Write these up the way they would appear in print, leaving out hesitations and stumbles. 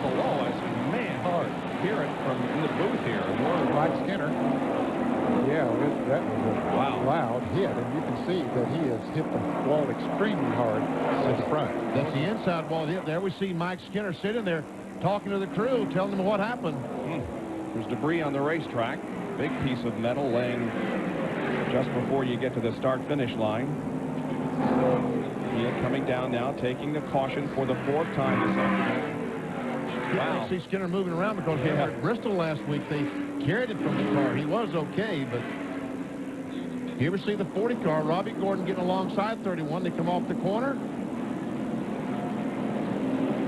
below. I said, man, hard. Hear it from in the booth here. More of Mike Skinner. Yeah, that was a loud hit, and you can see that he has hit the wall extremely hard at the front. That's the inside wall hit there. We see Mike Skinner sitting there talking to the crew, telling them what happened. There's debris on the racetrack. Big piece of metal laying just before you get to the start-finish line. He coming down now, taking the caution for the 4th time this afternoon. Wow. See Skinner moving around because they were at Bristol last week. They carried it from the car. He was okay, but here we see the 40 car. Robbie Gordon getting alongside 31. They come off the corner.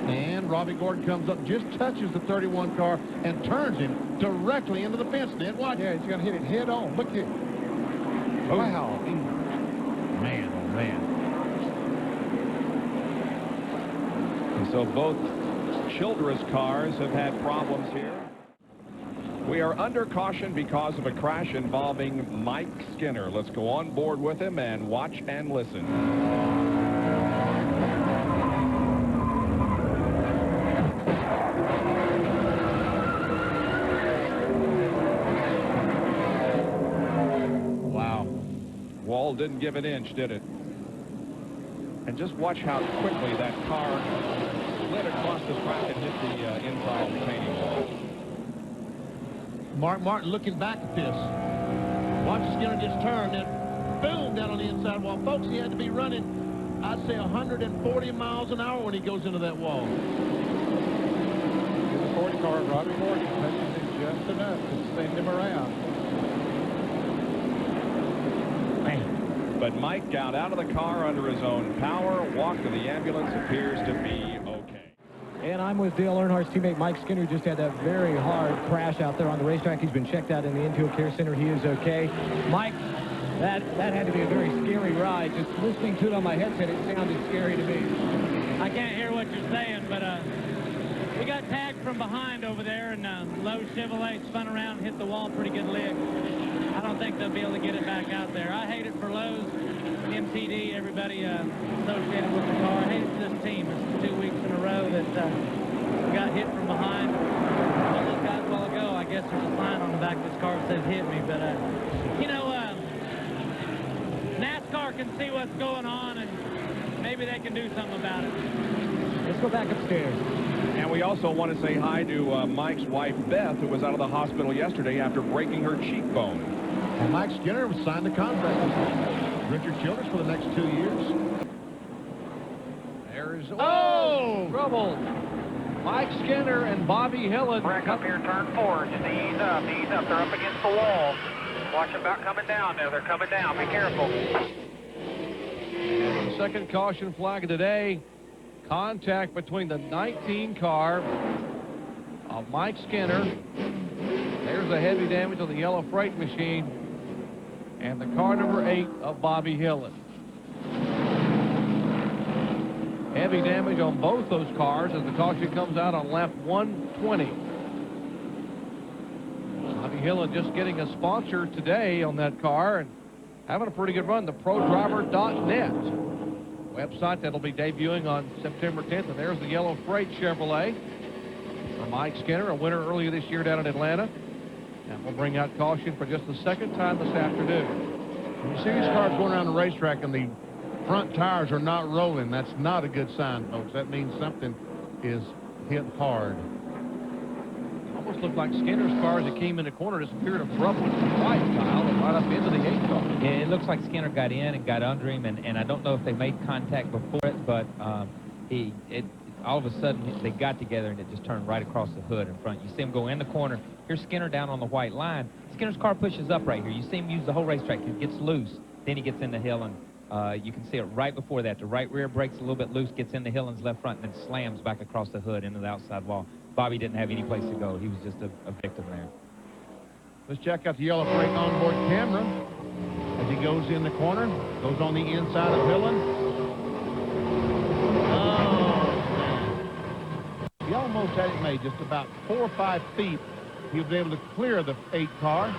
And Robbie Gordon comes up, just touches the 31 car and turns him directly into the fence net. Watch. Yeah, he's going to hit it head on. Look here. Oh. Wow. Man, oh, man. And so both Childress cars have had problems here. We are under caution because of a crash involving Mike Skinner. Let's go on board with him and watch and listen. Wow. Wall didn't give an inch, did it? And just watch how quickly that car slid across the track and hit the inside retaining wall. Mark Martin looking back at this. Watch Skinner just turn and boom down on the inside wall. Folks, he had to be running, I'd say 140 miles an hour when he goes into that wall. The 40 car, Robbie Gordon touches him just enough to send him around. Man. But Mike got out of the car under his own power. Walk to the ambulance appears to be okay. And I'm with Dale Earnhardt's teammate Mike Skinner. Just had that very hard crash out there on the racetrack. He's been checked out in the infield care center. He is okay. Mike, that had to be a very scary ride. Just listening to it on my headset, it sounded scary to me. I can't hear what you're saying, but we got tagged from behind over there, and Lowe's Chevrolet spun around and hit the wall pretty good lick. I don't think they'll be able to get it back out there. I hate it for Lowe's, MTD, everybody associated with the car. I hate it for this team. It's 2 weeks in a row that we got hit from behind. One of those guys a while ago, I guess there's a sign on the back of this car that says hit me, but you know, NASCAR can see what's going on, and maybe they can do something about it. Let's go back upstairs. And we also want to say hi to Mike's wife, Beth, who was out of the hospital yesterday after breaking her cheekbone. And Mike Skinner signed the contract with Richard Childress for the next 2 years. There's trouble. Mike Skinner and Bobby Hillen. Back up here, turn 4. Just ease up, ease up. They're up against the wall. Watch them about coming down now. They're coming down. Be careful. Second caution flag of the day. Contact between the 19 car of Mike Skinner. There's the heavy damage on the yellow freight machine. And the car number 8 of Bobby Hillen. Heavy damage on both those cars as the caution comes out on lap 120. Bobby Hillen just getting a sponsor today on that car and having a pretty good run. The ProDriver.net website that'll be debuting on September 10th. And there's the yellow freight Chevrolet for Mike Skinner, a winner earlier this year down in Atlanta. And we'll bring out caution for just the second time this afternoon. When you see these cars going around the racetrack and the front tires are not rolling, that's not a good sign, folks. That means something is hit hard. Almost looked like Skinner's car as it came in the corner disappeared abruptly to the right, Kyle, and right up into the 8 car. Yeah, it looks like Skinner got in and got under him, and I don't know if they made contact before it, but all of a sudden they got together and it just turned right across the hood in front. You see him go in the corner. Here's Skinner down on the white line. Skinner's car pushes up right here. You see him use the whole racetrack. He gets loose. Then he gets in the hill, and you can see it right before that. The right rear brakes a little bit loose, gets in the hill and left front, and then slams back across the hood into the outside wall. Bobby didn't have any place to go. He was just a victim there. Let's check out the yellow freight onboard camera as he goes in the corner, goes on the inside of Hillen. He almost had it made, just about 4 or 5 feet. He was able to clear the 8 car,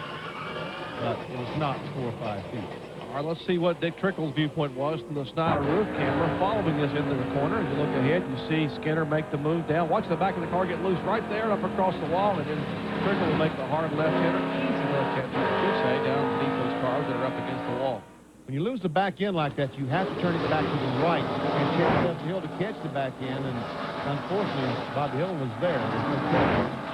but it was not 4 or 5 feet. All right, let's see what Dick Trickle's viewpoint was from the Snyder roof camera following this into the corner. As you look ahead, you see Skinner make the move down. Watch the back of the car get loose right there, up across the wall, and then Trickle will make the hard left-hander, easy left-hander, I should say, down beneath those cars that are up against the wall. When you lose the back end like that, you have to turn it back to the right and chase up the hill to catch the back end, and unfortunately, Bobby Hill was there.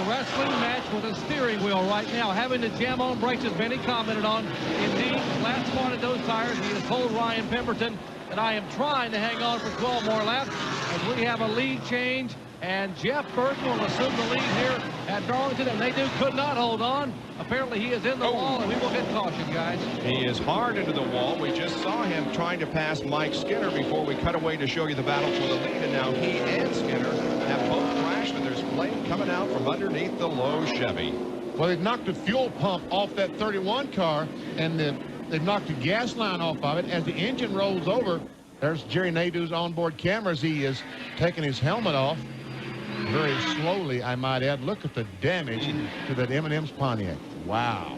Wrestling match with a steering wheel right now, having to jam on brakes, as Benny commented on. Indeed, last one of those tires, he has told Ryan Pemberton that I am trying to hang on for 12 more laps as we have a lead change, and Jeff Burton will assume the lead here at Darlington, and they could not hold on. Apparently he is in the wall, and we will get caution, guys. He is hard into the wall. We just saw him trying to pass Mike Skinner before we cut away to show you the battle for the lead, and now he and Skinner have both crashed, and there's flame coming out from underneath the low Chevy. Well, they've knocked the fuel pump off that 31 car, and they've knocked the gas line off of it. As the engine rolls over, there's Jerry Nadeau's onboard cameras. He is taking his helmet off very slowly, I might add. Look at the damage to that M&M's Pontiac. Wow.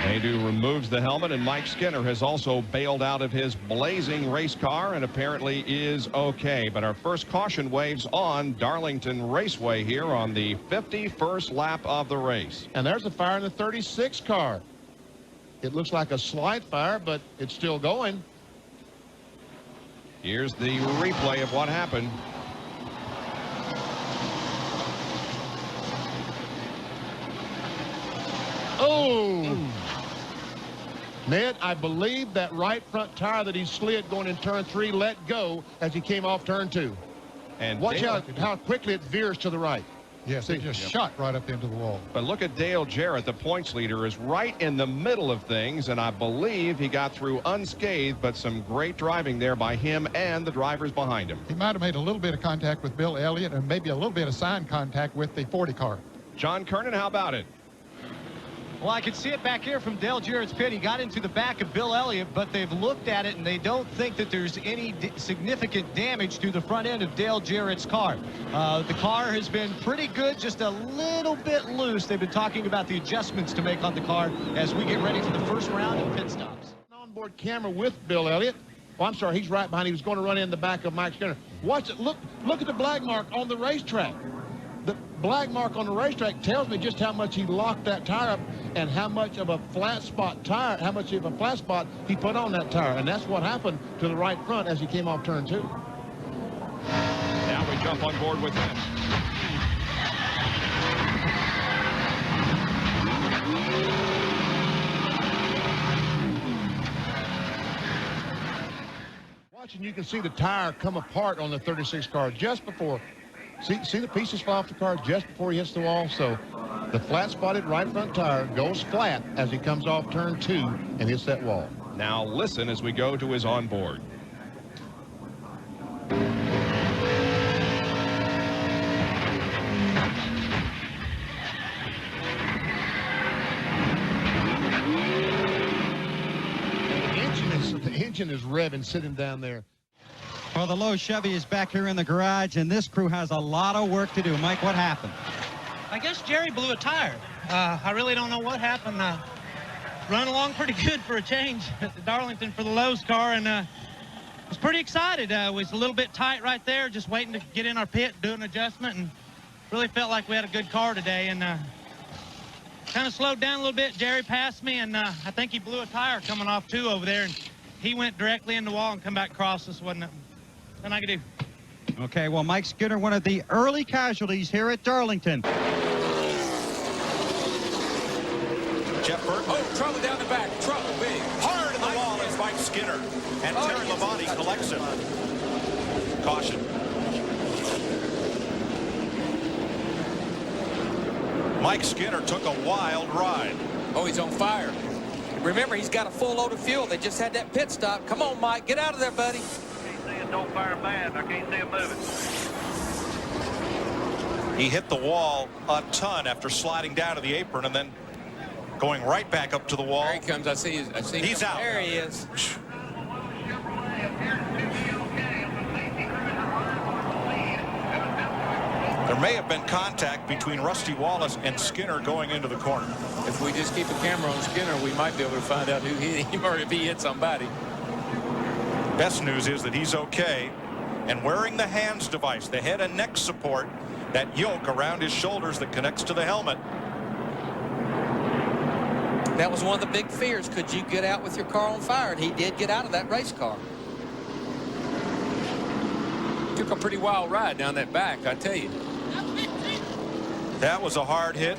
Nadeau removes the helmet, and Mike Skinner has also bailed out of his blazing race car and apparently is okay. But our first caution waves on Darlington Raceway here on the 51st lap of the race. And there's a fire in the 36 car. It looks like a slight fire, but it's still going. Here's the replay of what happened. Oh! Ned, I believe that right front tire that he slid going in turn 3 let go as he came off turn 2. And watch how quickly it veers to the right. Yes, it just shot right up into the wall. But look at Dale Jarrett, the points leader, is right in the middle of things, and I believe he got through unscathed, but some great driving there by him and the drivers behind him. He might have made a little bit of contact with Bill Elliott and maybe a little bit of sign contact with the 40 car. John Kernan, how about it? Well, I can see it back here from Dale Jarrett's pit. He got into the back of Bill Elliott, but they've looked at it and they don't think that there's any significant damage to the front end of Dale Jarrett's car. The car has been pretty good, just a little bit loose. They've been talking about the adjustments to make on the car as we get ready for the first round of pit stops. Onboard camera with Bill Elliott. Oh, I'm sorry, he's right behind. He was going to run in the back of Mike Skinner. Watch it. Look at the black mark on the racetrack. The black mark on the racetrack tells me just how much he locked that tire up and how much of a flat spot tire, how much of a flat spot he put on that tire. And that's what happened to the right front as he came off turn 2. Now we jump on board with him. Watching, you can see the tire come apart on the 36 car just before. See the pieces fall off the car just before he hits the wall. So the flat-spotted right front tire goes flat as he comes off turn 2 and hits that wall. Now listen as we go to his onboard. The engine is revving sitting down there. Well, the low Chevy is back here in the garage, and this crew has a lot of work to do. Mike, what happened? I guess Jerry blew a tire. I really don't know what happened. Run along pretty good for a change at the Darlington for the Lowe's car, and was pretty excited. Was a little bit tight right there, just waiting to get in our pit, do an adjustment, and really felt like we had a good car today. And kind of slowed down a little bit. Jerry passed me, and I think he blew a tire coming off 2 over there, and he went directly in the wall and come back across us. Wasn't nothing I could do. Okay, well, Mike Skinner, one of the early casualties here at Darlington. Jeff Burton. Oh, trouble down the back. Trouble big. Hard in the wall is Mike Skinner. And Terry Labonte collects him. Caution. Mike Skinner took a wild ride. Oh, he's on fire. Remember, he's got a full load of fuel. They just had that pit stop. Come on, Mike. Get out of there, buddy. Don't fire bad. I can't see him moving. He hit the wall a ton after sliding down to the apron and then going right back up to the wall. There he comes. I see He's him. out. There he is. There may have been contact between Rusty Wallace and Skinner going into the corner. If we just keep a camera on Skinner, we might be able to find out who hit him or if he hit somebody. Best news is that he's okay and wearing the hands device, the head and neck support, that yoke around his shoulders that connects to the helmet. That was one of the big fears. Could you get out with your car on fire? And he did get out of that race car. Took a pretty wild ride down that back, I tell you. That was a hard hit.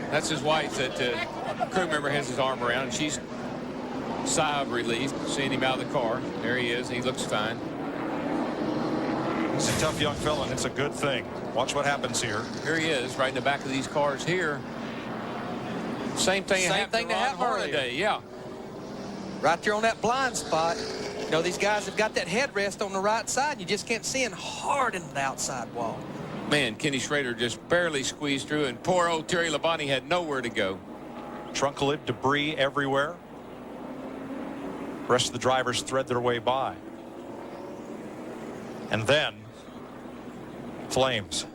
That's his wife that crew member has his arm around. And she's sigh of relief seeing him out of the car. There he is. He looks fine. He's a tough young fella, and it's a good thing. Watch what happens here. Here he is, right in the back of these cars here. Same thing that happened earlier. Yeah. Right there on that blind spot. You know, these guys have got that headrest on the right side, and you just can't see in hard into the outside wall. Man, Kenny Schrader just barely squeezed through, and poor old Terry Labonte had nowhere to go. Trunk lid debris everywhere. The rest of the drivers thread their way by. And then flames.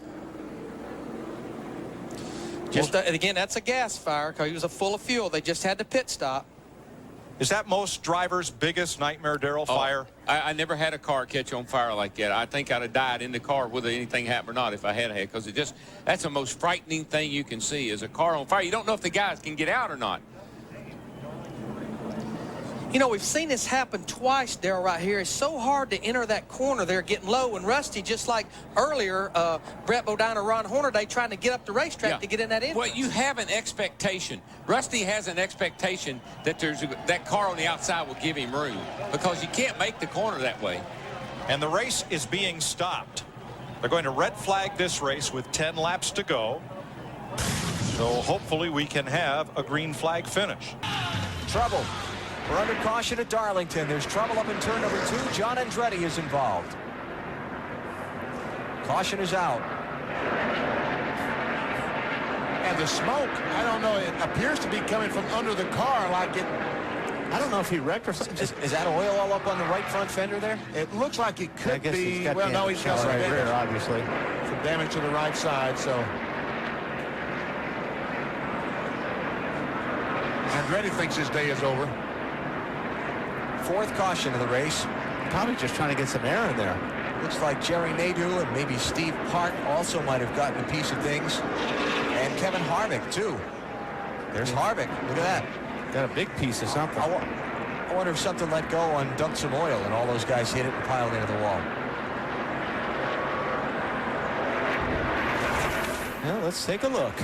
Just and again, that's a gas fire because he was full of fuel. They just had to pit stop. Is that most drivers' biggest nightmare, Darrell, fire? I never had a car catch on fire like that. I think I'd have died in the car whether anything happened or not if I had because it just, that's the most frightening thing you can see is a car on fire. You don't know if the guys can get out or not. You know, we've seen this happen twice, Darrell, right here. It's so hard to enter that corner there getting low. And Rusty, just like earlier, Brett Bodine or Ron Hornaday trying to get up the racetrack to get in that entrance. Well, you have an expectation. Rusty has an expectation that that car on the outside will give him room because you can't make the corner that way. And the race is being stopped. They're going to red flag this race with 10 laps to go. So hopefully we can have a green flag finish. Trouble. We're under caution at Darlington. There's trouble up in turn number 2. John Andretti is involved. Caution is out. And the smoke, I don't know, it appears to be coming from under the car like it. I don't know if he wrecked or something. Is that oil all up on the right front fender there? It looks like it could be. Well, no, he's got some damage. Rear, obviously. Some damage to the right side, so. Andretti thinks his day is over. 4th caution of the race. Probably just trying to get some air in there. Looks like Jerry Nadeau and maybe Steve Park also might have gotten a piece of things. And Kevin Harvick, too. There's Harvick. Look at that. Got a big piece of something. I wonder if something let go and dumped some oil and all those guys hit it and piled into the wall. Well, let's take a look.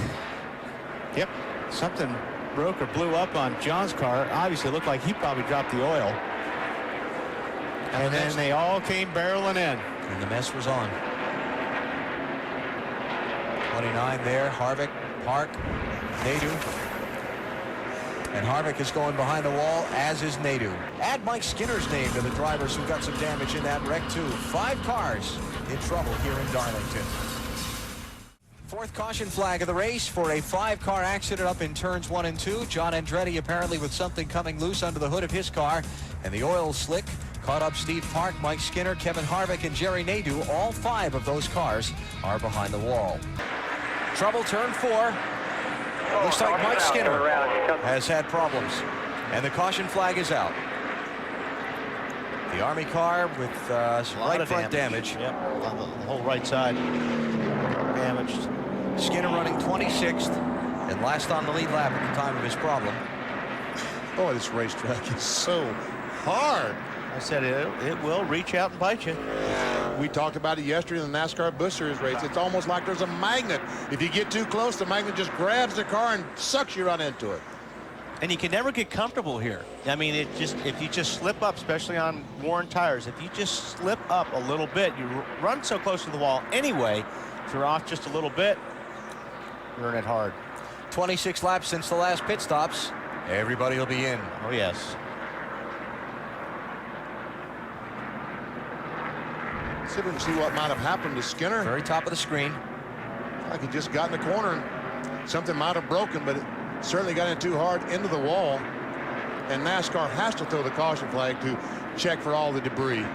Yep, something broke or blew up on John's car. Obviously, it looked like he probably dropped the oil. And then they all came barreling in. And the mess was on. 29 there. Harvick, Park, Nadeau. And Harvick is going behind the wall, as is Nadeau. Add Mike Skinner's name to the drivers who got some damage in that wreck, too. 5 cars in trouble here in Darlington. 4th caution flag of the race for a 5-car accident up in turns 1 and 2. John Andretti apparently with something coming loose under the hood of his car, and the oil slick caught up Steve Park, Mike Skinner, Kevin Harvick, and Jerry Nadeau. All 5 of those cars are behind the wall. Trouble, turn 4. Looks like Mike Skinner has had problems, and the caution flag is out. The Army car with some right front damage. Yep, on the whole right side damaged. Skinner running 26th and last on the lead lap at the time of his problem. Boy, this racetrack is so hard. I said it will reach out and bite you. We talked about it yesterday in the NASCAR Busch Series race. It's almost like there's a magnet. If you get too close, the magnet just grabs the car and sucks you right into it. And you can never get comfortable here. I mean, if you just slip up, especially on worn tires, if you just slip up a little bit, you run so close to the wall anyway. If you're off just a little bit, you're in it hard. 26 laps since the last pit stops. Everybody will be in. Oh, yes. See if we can see what might have happened to Skinner. Very top of the screen. Like he just got in the corner and something might have broken, but it certainly got in too hard into the wall. And NASCAR has to throw the caution flag to check for all the debris.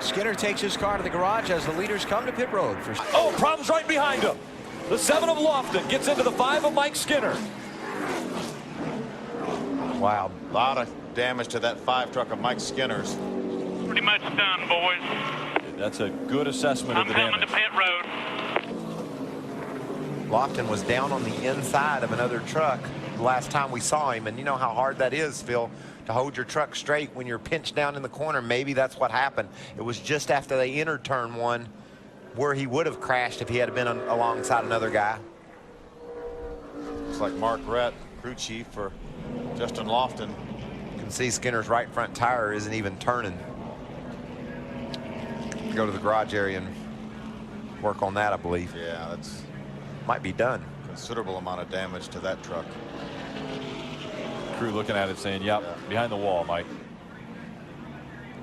Skinner takes his car to the garage as the leaders come to pit road. Oh, problems right behind him. The 7 of Lofton gets into the 5 of Mike Skinner. Wow. A lot of damage to that 5 truck of Mike Skinner's. Pretty much done, boys. That's a good assessment of the damage. I'm coming to pit road. Lofton was down on the inside of another truck the last time we saw him, and you know how hard that is, Phil, to hold your truck straight when you're pinched down in the corner. Maybe that's what happened. It was just after they entered turn 1 where he would have crashed if he had been alongside another guy. Looks like Mark Rett, crew chief for Justin Lofton. You can see Skinner's right front tire isn't even turning. Go to the garage area and work on that, I believe. Yeah, that's might be done. Considerable amount of damage to that truck. Crew looking at it saying, yep, behind the wall, Mike.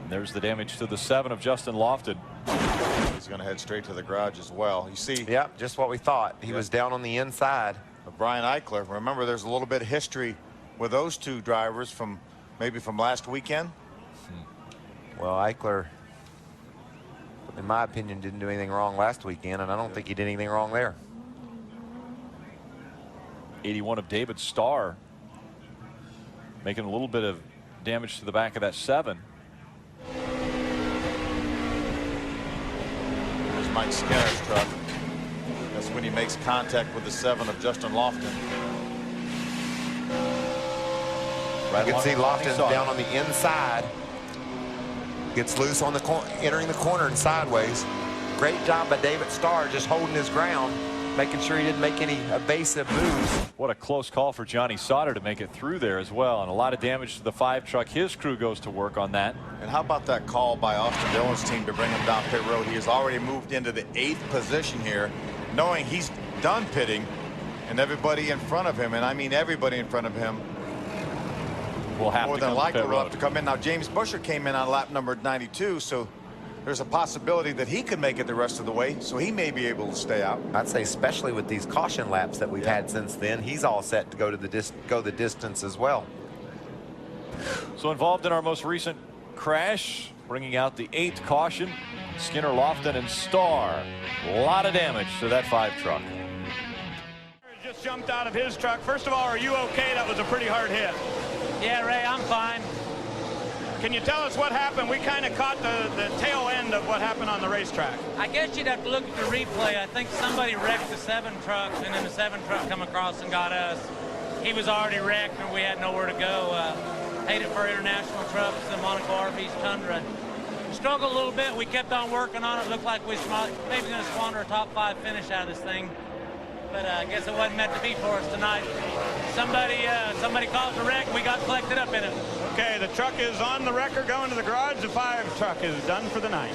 And there's the damage to the 7 of Justin Lofton. He's going to head straight to the garage as well. You see. Yep, just what we thought. He was down on the inside. But Brian Eichler, remember there's a little bit of history with those 2 drivers from maybe from last weekend. Well, Eichler, in my opinion, didn't do anything wrong last weekend, and I don't think he did anything wrong there. 81 of David Starr making a little bit of damage to the back of that 7. There's Mike Skinner's truck. That's when he makes contact with the 7 of Justin Lofton. You can see Lofton down on the inside. Gets loose on the entering the corner and sideways. Great job by David Starr just holding his ground, making sure he didn't make any evasive moves. What a close call for Johnny Sauter to make it through there as well, and a lot of damage to the 5 truck. His crew goes to work on that. And how about that call by Austin Dillon's team to bring him down pit road? He has already moved into the 8th position here, knowing he's done pitting, and everybody in front of him, and I mean everybody in front of him, will have more to than come likely to pit will road. have to come in. Now James Busher came in on lap number 92, so there's a possibility that he could make it the rest of the way, so he may be able to stay out. I'd say especially with these caution laps that we've had since then, he's all set to go to the distance as well. So involved in our most recent crash, bringing out the 8th caution, Skinner, Lofton, and Starr. A lot of damage to that 5 truck. Just jumped out of his truck. First of all, are you okay? That was a pretty hard hit. Yeah, Ray, I'm fine. Can you tell us what happened? We kind of caught the tail end of what happened on the racetrack. I guess you'd have to look at the replay. I think somebody wrecked the 7 trucks, and then the 7 truck come across and got us. He was already wrecked, and we had nowhere to go. Hate it for international trucks, the Monaco RV's Tundra. Struggled a little bit. We kept on working on it. Looked like we maybe going to squander a top 5 finish out of this thing. But I guess it wasn't meant to be for us tonight. Somebody caused a wreck, and we got collected up in it. Okay, the truck is on the wrecker going to the garage. The 5 truck is done for the night.